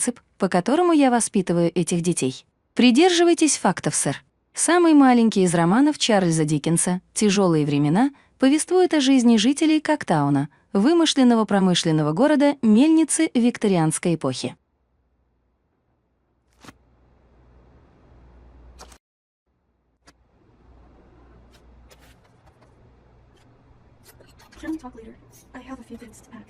принцип, по которому я воспитываю этих детей. Придерживайтесь фактов, сэр. Самый маленький из романов Чарльза Диккенса «Тяжелые времена» повествует о жизни жителей Коктауна, вымышленного промышленного города мельницы викторианской эпохи. Can we talk later? I have a few things to pack.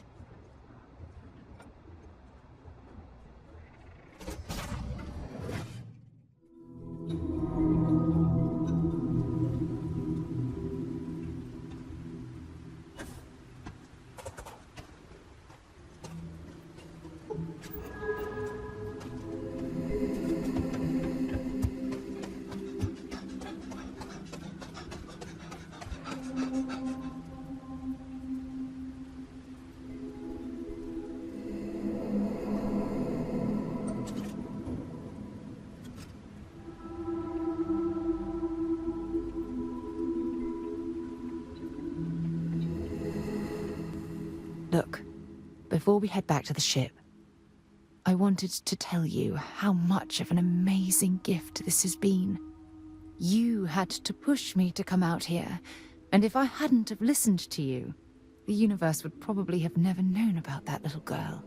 Look, before we head back to the ship, I wanted to tell you how much of an amazing gift this has been. You had to push me to come out here, and if I hadn't have listened to you, the universe would probably have never known about that little girl.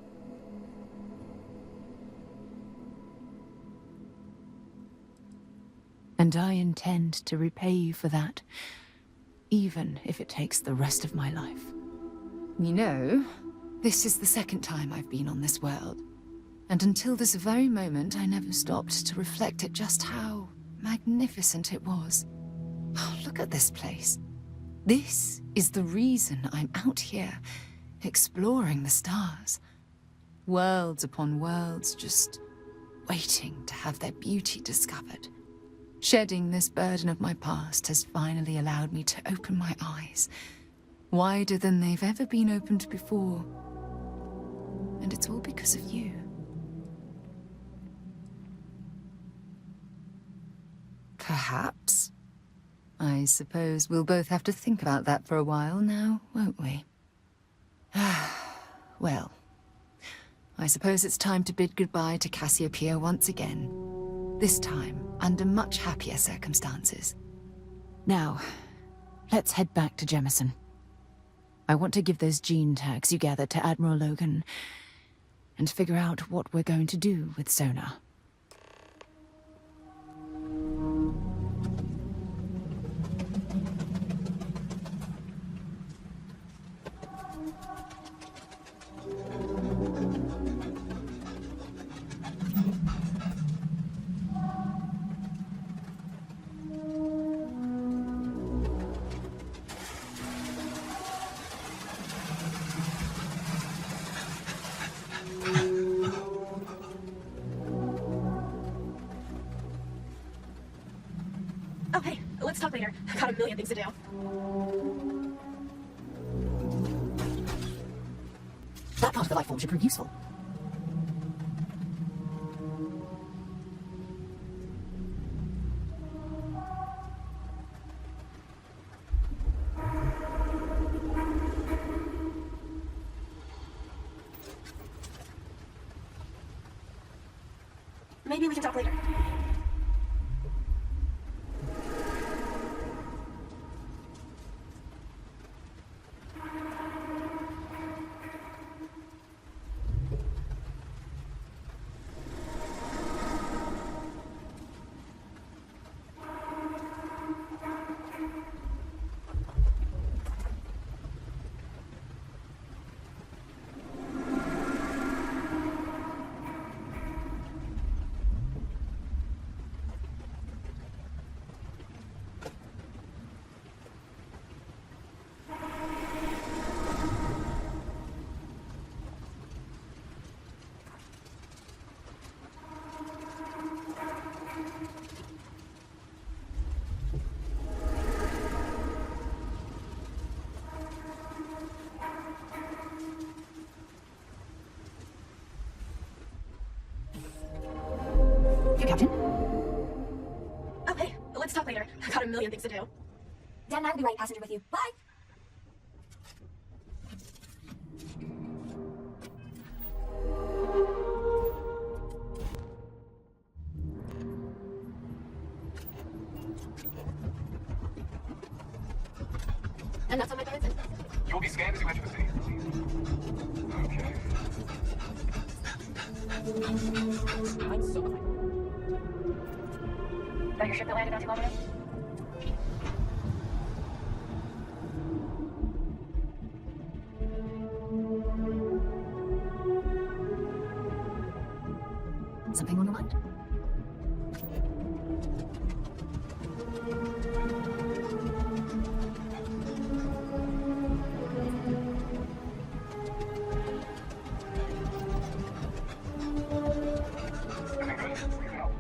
And I intend to repay you for that, even if it takes the rest of my life. You know, this is the second time I've been on this world. And until this very moment, I never stopped to reflect at just how magnificent it was. Oh, look at this place. This is the reason I'm out here, exploring the stars. Worlds upon worlds, just waiting to have their beauty discovered. Shedding this burden of my past has finally allowed me to open my eyes, wider than they've ever been opened before. And it's all because of you. Perhaps. I suppose we'll both have to think about that for a while now, won't we? Well, I suppose it's time to bid goodbye to Cassiopeia once again. This time, under much happier circumstances. Now, let's head back to Jemison. I want to give those gene tags you gathered to Admiral Logan and figure out what we're going to do with Sona. Oh, hey, let's talk later. I've got a million things to do. That part of the life form should prove useful. Maybe we can talk later. Captain? Oh, hey, let's talk later. I've got a million things to do. Dan and I will be right passenger with you. Bye! And that's on my parents' end. You will be scanned as you enter the city. Okay. I'm so behind. That your ship that landed not too long ago? Something on your mind? Everything good? We can help.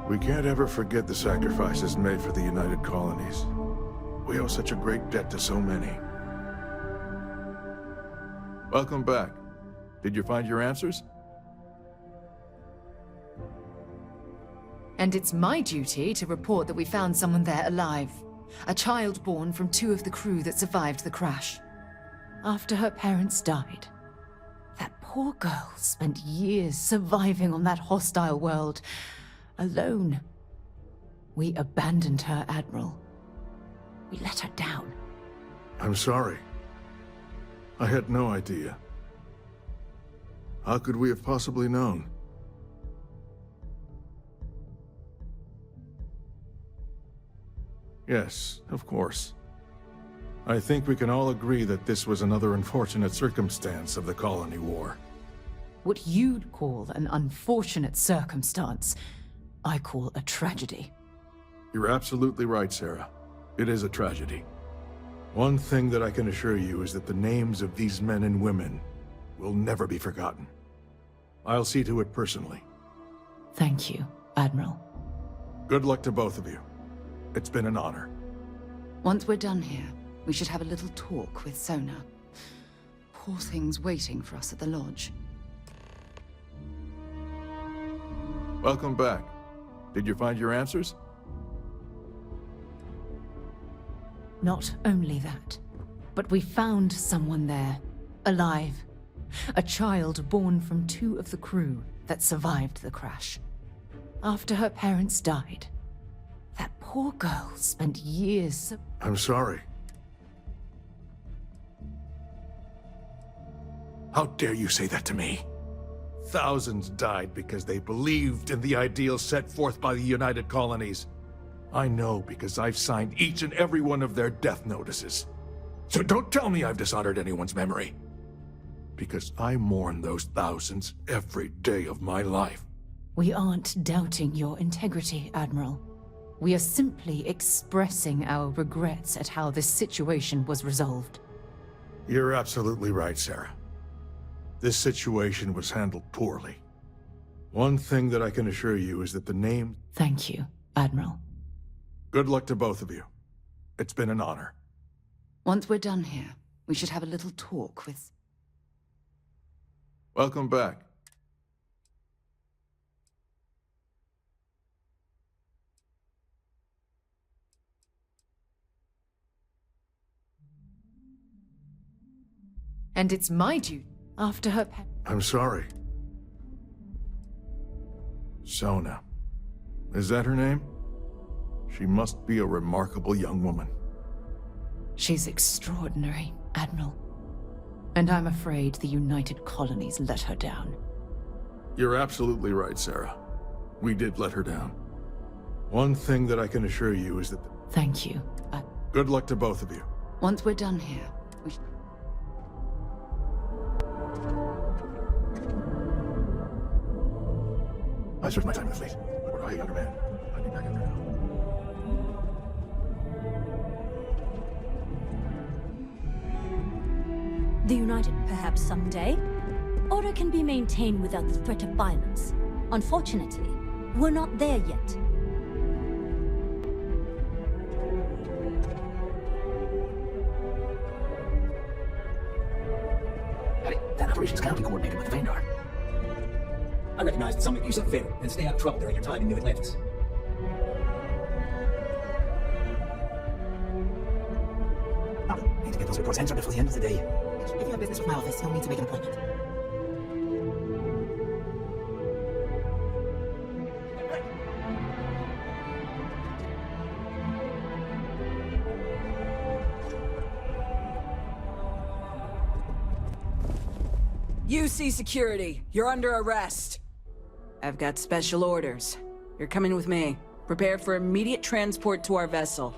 We can't ever forget the sacrifices made for the United Colonies. We owe such a great debt to so many. Welcome back. Did you find your answers? And it's my duty to report that we found someone there alive. A child born from 2 of the crew that survived the crash. After her parents died. That poor girl spent years surviving on that hostile world. Alone. We abandoned her, Admiral. We let her down. I'm sorry. I had no idea. How could we have possibly known? Yes, of course. I think we can all agree that this was another unfortunate circumstance of the colony war. What you'd call an unfortunate circumstance, I call a tragedy. You're absolutely right, Sarah. It is a tragedy. One thing that I can assure you is that the names of these men and women will never be forgotten. I'll see to it personally. Thank you, Admiral. Good luck to both of you. It's been an honor. Once we're done here, we should have a little talk with Sona. Poor thing's waiting for us at the lodge. Welcome back. Did you find your answers? Not only that, but we found someone there, alive. A child born from 2 of the crew that survived the crash. After her parents died, that poor girl spent years... I'm sorry. How dare you say that to me? Thousands died because they believed in the ideals set forth by the United Colonies. I know because I've signed each and every one of their death notices. So don't tell me I've dishonored anyone's memory. Because I mourn those thousands every day of my life. We aren't doubting your integrity, Admiral. We are simply expressing our regrets at how this situation was resolved. You're absolutely right, Sarah. This situation was handled poorly. One thing that I can assure you is that the name... Thank you, Admiral. Good luck to both of you. It's been an honor. Once we're done here, we should have a little talk with... Welcome back. And it's my duty after her I'm sorry. Sona. Is that her name? She must be a remarkable young woman. She's extraordinary, Admiral. And I'm afraid the United Colonies let her down. You're absolutely right, Sarah. We did let her down. One thing that I can assure you is that... Thank you. Good luck to both of you. Once we're done here, we should... I served my time in the fleet. Were I a younger man, I'd be back in there now. The United, perhaps someday. Order can be maintained without the threat of violence. Unfortunately, we're not there yet. That operations cannot be coordinated with the Vanguard. I recognize that some of you said fair and stay out of trouble during your time in New Atlantis. Need to get those reports answered before the end of the day. If you have business with my office, you'll need to make an appointment. UC security, you're under arrest. I've got special orders. You're coming with me. Prepare for immediate transport to our vessel.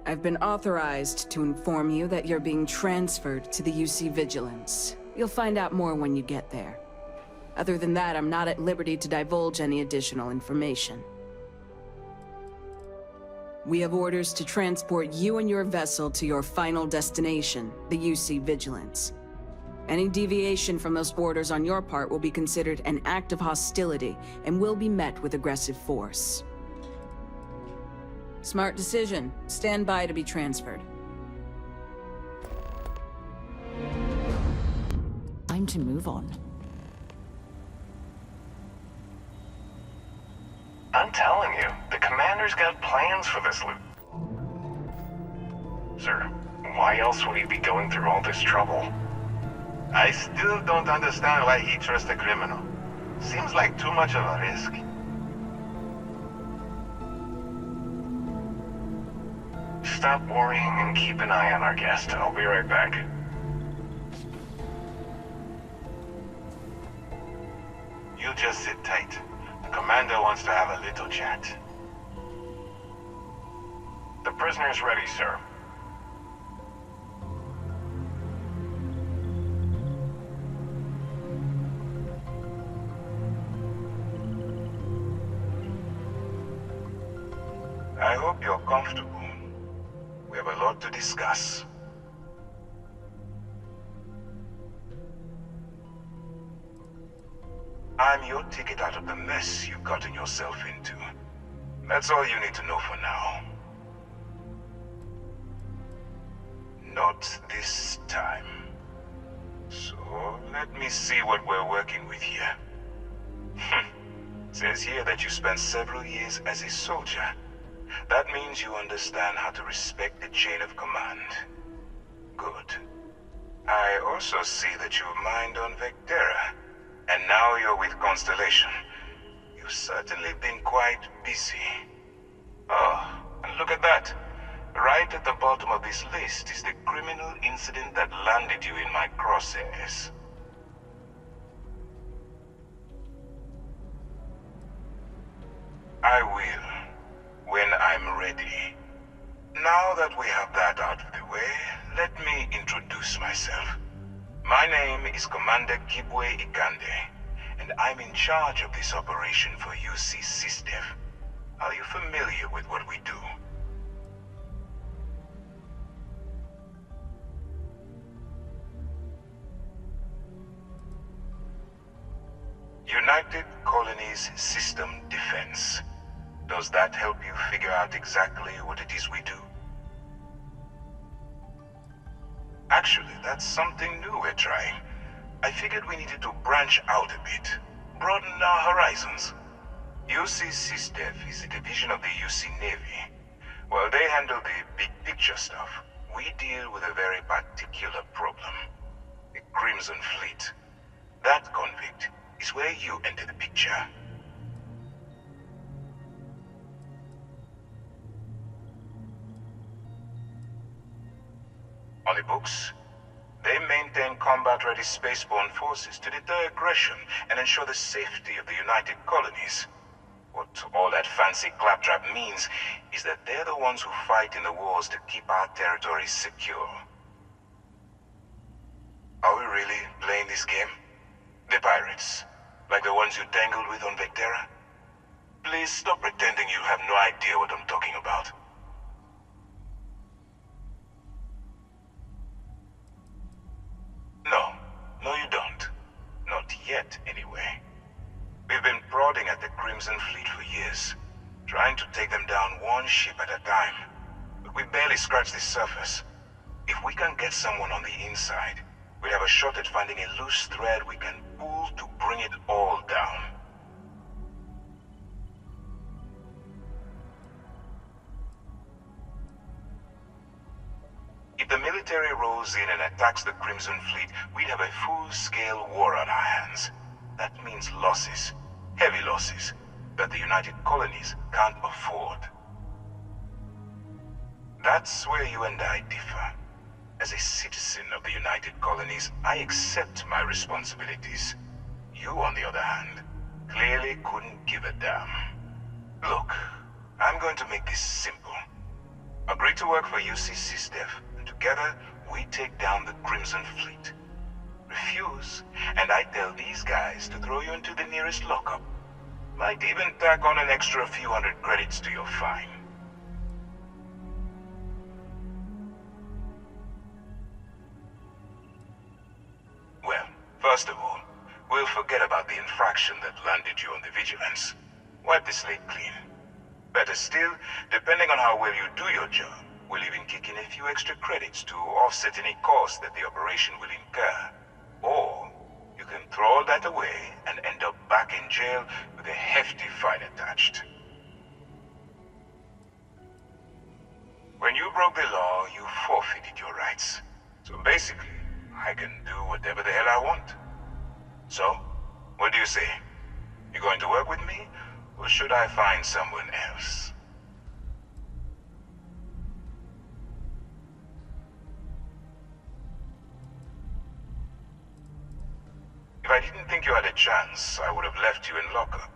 I've been authorized to inform you that you're being transferred to the UC Vigilance. You'll find out more when you get there. Other than that, I'm not at liberty to divulge any additional information. We have orders to transport you and your vessel to your final destination, the UC Vigilance. Any deviation from those orders on your part will be considered an act of hostility and will be met with aggressive force. Smart decision. Stand by to be transferred. Time to move on. I'm telling you, the commander's got plans for this loot. Sir, why else would he be going through all this trouble? I still don't understand why he trusts a criminal. Seems like too much of a risk. Stop worrying and keep an eye on our guest. I'll be right back. You just sit tight. The commander wants to have a little chat. The prisoner's ready, sir. I hope you're comfortable. We have a lot to discuss. I'm your ticket out of the mess you've gotten yourself into. That's all you need to know for now. Not this time. So, let me see what we're working with here. Says here that you spent several years as a soldier. That means you understand how to respect the chain of command. Good. I also see that you've mined on Vectera. And now you're with Constellation. You've certainly been quite busy. Oh, and look at that. Right at the bottom of this list is the criminal incident that landed you in my crosshairs. I will, when I'm ready. Now that we have that out of the way, let me introduce myself. My name is Commander Kibwe Ikande, and I'm in charge of this operation for UC SysDev. Are you familiar with what we do? United Colonies System Defense. Does that help you figure out exactly what it is we do? Actually, that's something new we're trying. I figured we needed to branch out a bit, broaden our horizons. UC SysDev is a division of the UC Navy. While they handle the big picture stuff, we deal with a very particular problem. The Crimson Fleet. That convict is where you enter the picture. On the books, they maintain combat-ready spaceborne forces to deter aggression and ensure the safety of the United Colonies. What all that fancy claptrap means is that they're the ones who fight in the wars to keep our territories secure. Are we really playing this game? The pirates, like the ones you tangled with on Vectera? Please stop pretending you have no idea what I'm talking about. No, you don't. Not yet, anyway. We've been prodding at the Crimson Fleet for years, trying to take them down one ship at a time. But we barely scratched the surface. If we can get someone on the inside, we'd have a shot at finding a loose thread we can pull to bring it all down. If the military rolls in and attacks the Crimson Fleet, we'd have a full-scale war on our hands. That means losses, heavy losses, that the United Colonies can't afford. That's where you and I differ. As a citizen of the United Colonies, I accept my responsibilities. You, on the other hand, clearly couldn't give a damn. Look, I'm going to make this simple. Agree to work for UC SysDev, and together we take down the Crimson Fleet. Refuse, and I tell these guys to throw you into the nearest lockup. Might even tack on an extra few hundred credits to your fine. Well, first of all, we'll forget about the infraction that landed you on the Vigilance. Wipe the slate clean. Better still, depending on how well you do your job, we'll even kick in a few extra credits to offset any costs that the operation will incur. Or, you can throw all that away and end up back in jail with a hefty fine attached. When you broke the law, you forfeited your rights. So basically, I can do whatever the hell I want. So, what do you say? You going to work with me, or should I find someone else? If I didn't think you had a chance, I would have left you in lockup.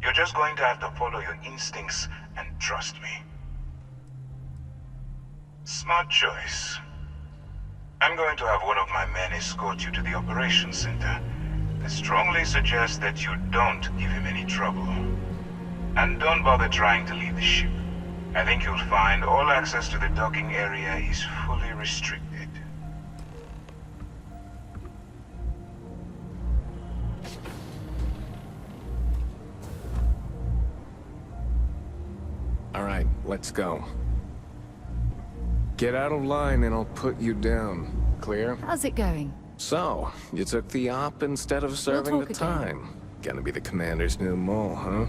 You're just going to have to follow your instincts and trust me. Smart choice. I'm going to have one of my men escort you to the operations center. I strongly suggest that you don't give him any trouble. And don't bother trying to leave the ship. I think you'll find all access to the docking area is fully restricted. All right, let's go. Get out of line and I'll put you down. Clear? How's it going? So, you took the op instead of serving talk the again. time. Gonna be the commander's new mole, huh?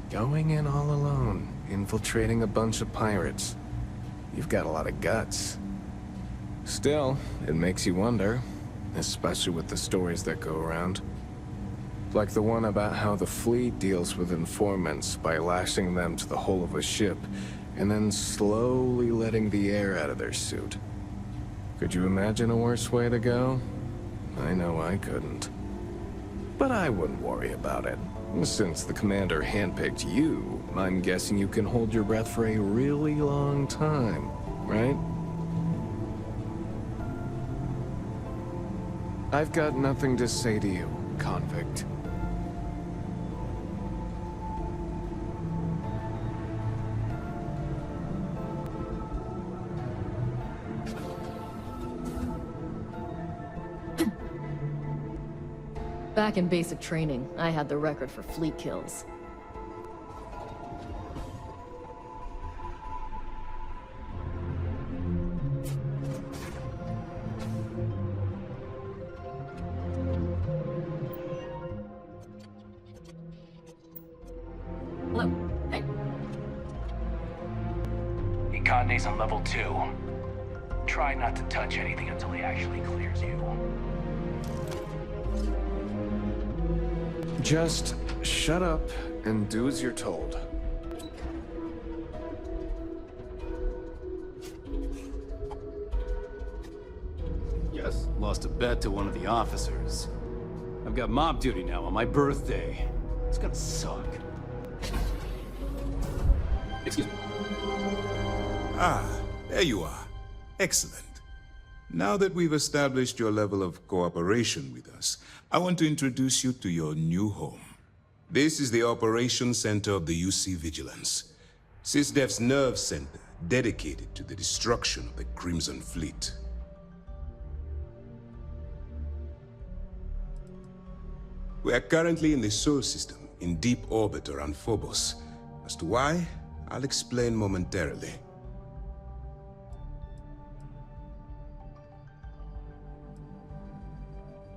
Going in all alone, infiltrating a bunch of pirates. You've got a lot of guts. Still, it makes you wonder, especially with the stories that go around. Like the one about how the fleet deals with informants by lashing them to the hull of a ship and then slowly letting the air out of their suit. Could you imagine a worse way to go? I know I couldn't. But I wouldn't worry about it. Since the commander handpicked you, I'm guessing you can hold your breath for a really long time, right? I've got nothing to say to you, convict. Back in basic training, I had the record for fleet kills. Hello. Hey. Ikande's on level 2. Try not to touch anything until he actually clears you. Just shut up and do as you're told. Yes, lost a bet to one of the officers. I've got mob duty now on my birthday. It's gonna suck. Excuse me. Ah, there you are. Excellent. Now that we've established your level of cooperation with us, I want to introduce you to your new home. This is the Operations Center of the UC Vigilance, SysDev's nerve center dedicated to the destruction of the Crimson Fleet. We are currently in the Sol system, in deep orbit around Phobos. As to why, I'll explain momentarily.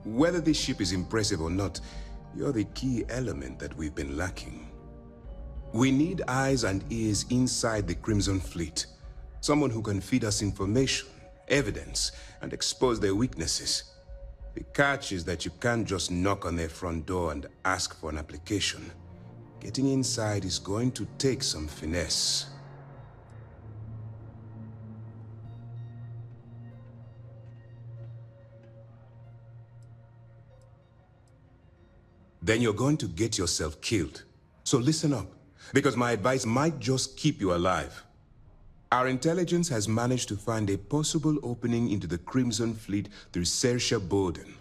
Whether this ship is impressive or not, you're the key element that we've been lacking. We need eyes and ears inside the Crimson Fleet. Someone who can feed us information, evidence, and expose their weaknesses. The catch is that you can't just knock on their front door and ask for an application. Getting inside is going to take some finesse. then you're going to get yourself killed. So listen up, because my advice might just keep you alive. Our intelligence has managed to find a possible opening into the Crimson Fleet through Saoirse Bowden,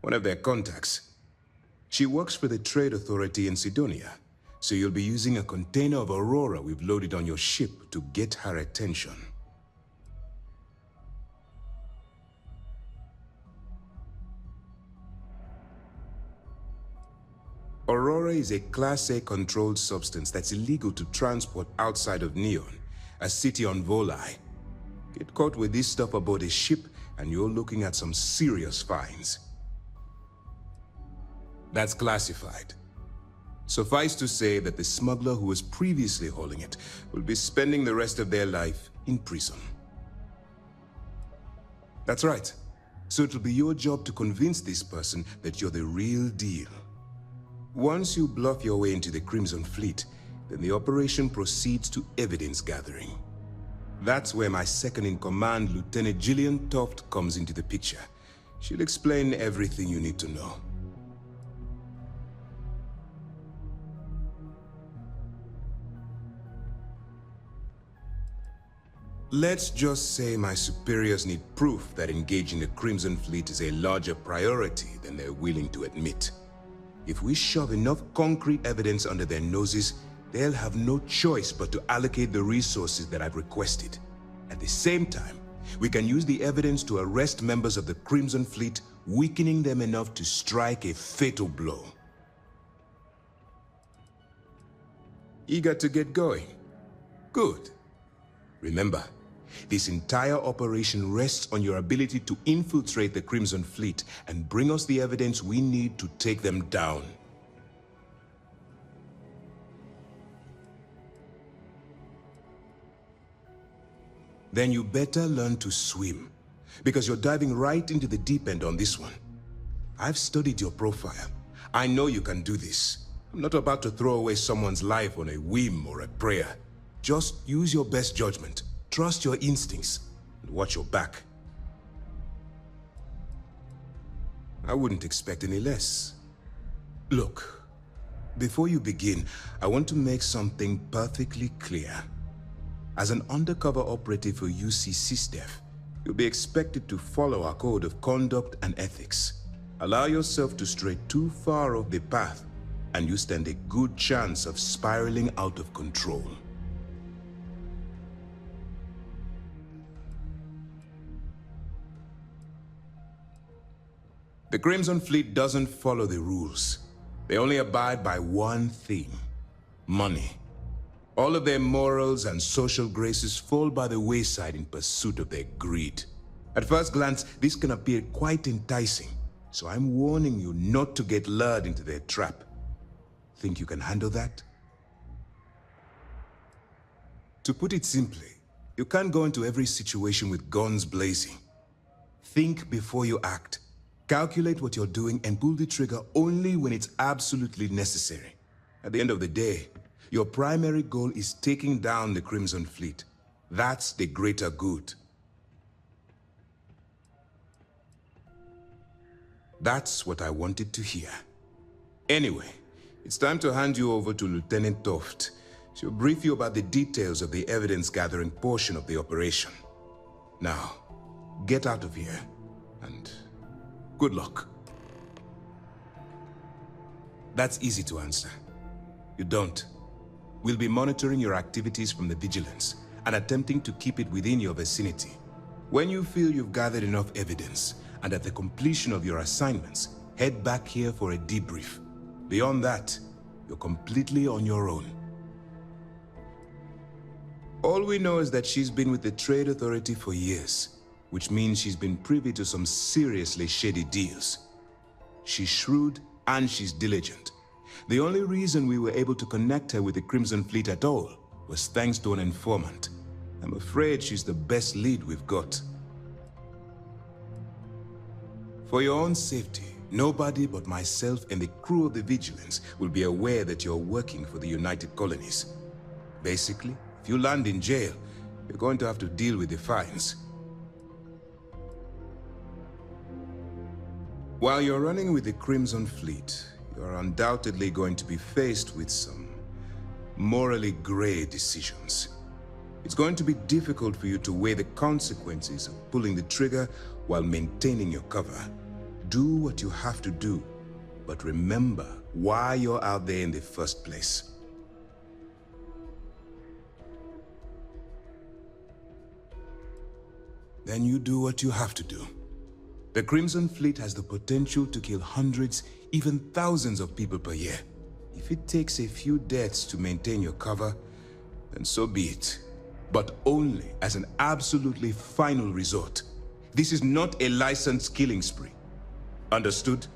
one of their contacts. She works for the Trade Authority in Sidonia, so you'll be using a container of Aurora we've loaded on your ship to get her attention. Aurora is a Class A controlled substance that's illegal to transport outside of Neon, a city on Volai. Get caught with this stuff aboard a ship and you're looking at some serious fines. That's classified. Suffice to say that the smuggler who was previously hauling it will be spending the rest of their life in prison. That's right. So it'll be your job to convince this person that you're the real deal. Once you bluff your way into the Crimson Fleet, then the operation proceeds to evidence gathering. That's where my second-in-command, Lieutenant Gillian Toft, comes into the picture. She'll explain everything you need to know. Let's just say my superiors need proof that engaging the Crimson Fleet is a larger priority than they're willing to admit. If we shove enough concrete evidence under their noses, they'll have no choice but to allocate the resources that I've requested. At the same time, we can use the evidence to arrest members of the Crimson Fleet, weakening them enough to strike a fatal blow. Eager to get going? Good. Remember, this entire operation rests on your ability to infiltrate the Crimson Fleet and bring us the evidence we need to take them down. Then you better learn to swim, because you're diving right into the deep end on this one. I've studied your profile. I know you can do this. I'm not about to throw away someone's life on a whim or a prayer. Just use your best judgment, trust your instincts, and watch your back. I wouldn't expect any less. Look, before you begin, I want to make something perfectly clear. As an undercover operative for UC SysDef, you'll be expected to follow our code of conduct and ethics. Allow yourself to stray too far off the path, and you stand a good chance of spiraling out of control. The Crimson Fleet doesn't follow the rules. They only abide by one thing: money. All of their morals and social graces fall by the wayside in pursuit of their greed. At first glance, this can appear quite enticing, so I'm warning you not to get lured into their trap. Think you can handle that? To put it simply, you can't go into every situation with guns blazing. Think before you act. Calculate what you're doing and pull the trigger only when it's absolutely necessary. At the end of the day, your primary goal is taking down the Crimson Fleet. That's the greater good. That's what I wanted to hear. Anyway, it's time to hand you over to Lieutenant Toft. She'll brief you about the details of the evidence-gathering portion of the operation. Now, get out of here, and good luck. That's easy to answer. You don't. We'll be monitoring your activities from the Vigilance and attempting to keep it within your vicinity. When you feel you've gathered enough evidence, and at the completion of your assignments, head back here for a debrief. Beyond that, you're completely on your own. All we know is that she's been with the Trade Authority for years, which means she's been privy to some seriously shady deals. She's shrewd and she's diligent. The only reason we were able to connect her with the Crimson Fleet at all was thanks to an informant. I'm afraid she's the best lead we've got. For your own safety, nobody but myself and the crew of the Vigilance will be aware that you're working for the United Colonies. Basically, if you land in jail, you're going to have to deal with the fines. While you're running with the Crimson Fleet, you're undoubtedly going to be faced with some morally gray decisions. It's going to be difficult for you to weigh the consequences of pulling the trigger while maintaining your cover. Do what you have to do, but remember why you're out there in the first place. Then you do what you have to do. The Crimson Fleet has the potential to kill hundreds, even thousands of people per year. If it takes a few deaths to maintain your cover, then so be it. But only as an absolutely final resort. This is not a licensed killing spree. Understood?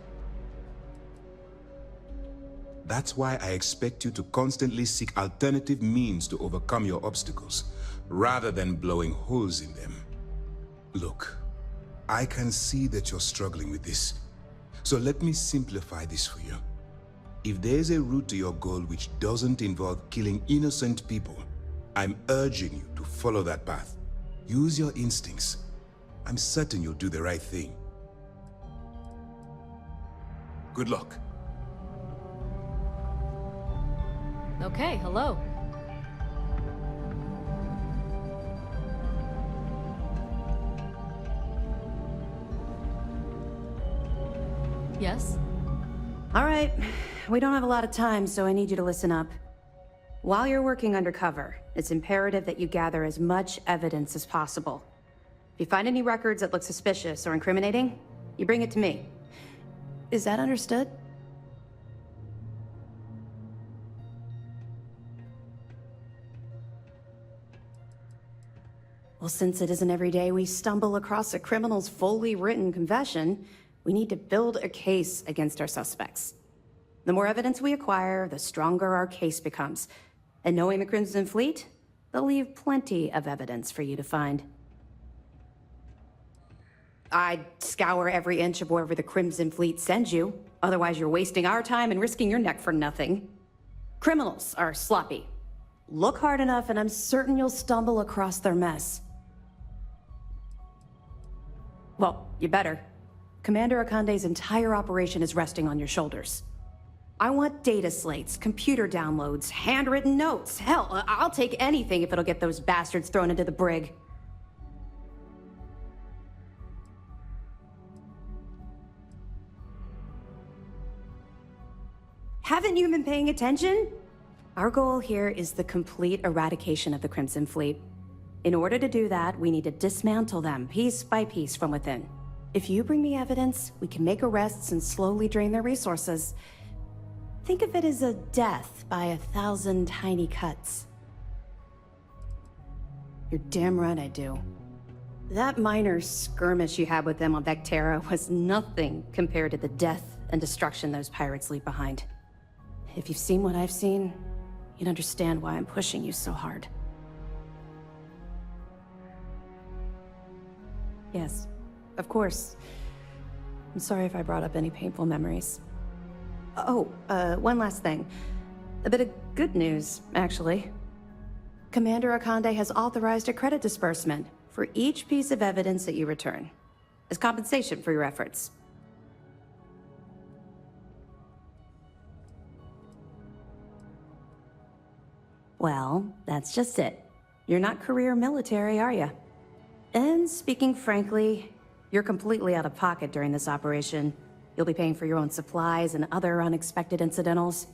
That's why I expect you to constantly seek alternative means to overcome your obstacles, rather than blowing holes in them. Look, I can see that you're struggling with this. So let me simplify this for you. If there's a route to your goal which doesn't involve killing innocent people, I'm urging you to follow that path. Use your instincts. I'm certain you'll do the right thing. Good luck. Okay, hello. Yes? All right. We don't have a lot of time, so I need you to listen up. While you're working undercover, it's imperative that you gather as much evidence as possible. If you find any records that look suspicious or incriminating, you bring it to me. Is that understood? Well, since it isn't every day we stumble across a criminal's fully written confession, we need to build a case against our suspects. The more evidence we acquire, the stronger our case becomes. And knowing the Crimson Fleet, they'll leave plenty of evidence for you to find. I'd scour every inch of wherever the Crimson Fleet sends you. Otherwise, you're wasting our time and risking your neck for nothing. Criminals are sloppy. Look hard enough and I'm certain you'll stumble across their mess. Well, you better. Commander Akande's entire operation is resting on your shoulders. I want data slates, computer downloads, handwritten notes. Hell, I'll take anything if it'll get those bastards thrown into the brig. Haven't you been paying attention? Our goal here is the complete eradication of the Crimson Fleet. In order to do that, we need to dismantle them piece by piece from within. If you bring me evidence, we can make arrests and slowly drain their resources. Think of it as a death by 1,000 tiny cuts. You're damn right I do. That minor skirmish you had with them on Vectera was nothing compared to the death and destruction those pirates leave behind. If you've seen what I've seen, you'd understand why I'm pushing you so hard. Yes, of course. I'm sorry if I brought up any painful memories. Oh, one last thing. A bit of good news, actually. Commander Akande has authorized a credit disbursement for each piece of evidence that you return, as compensation for your efforts. Well, that's just it. You're not career military, are you? And speaking frankly, you're completely out of pocket during this operation. You'll be paying for your own supplies and other unexpected incidentals.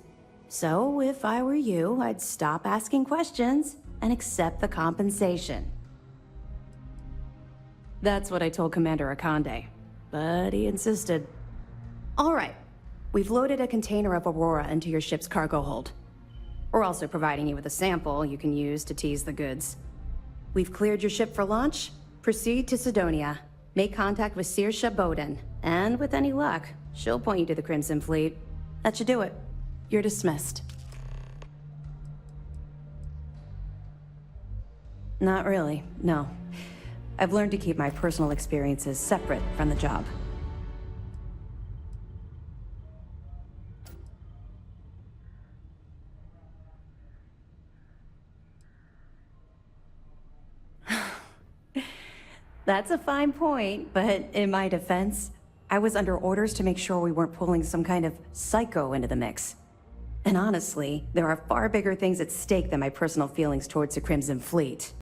So, if I were you, I'd stop asking questions and accept the compensation. That's what I told Commander Akande, but he insisted. All right, we've loaded a container of Aurora into your ship's cargo hold. We're also providing you with a sample you can use to tease the goods. We've cleared your ship for launch. Proceed to Sidonia. Make contact with Saoirse Bowden, and with any luck, she'll point you to the Crimson Fleet. That should do it. You're dismissed. Not really, no. I've learned to keep my personal experiences separate from the job. That's a fine point, but in my defense, I was under orders to make sure we weren't pulling some kind of psycho into the mix. And honestly, there are far bigger things at stake than my personal feelings towards the Crimson Fleet.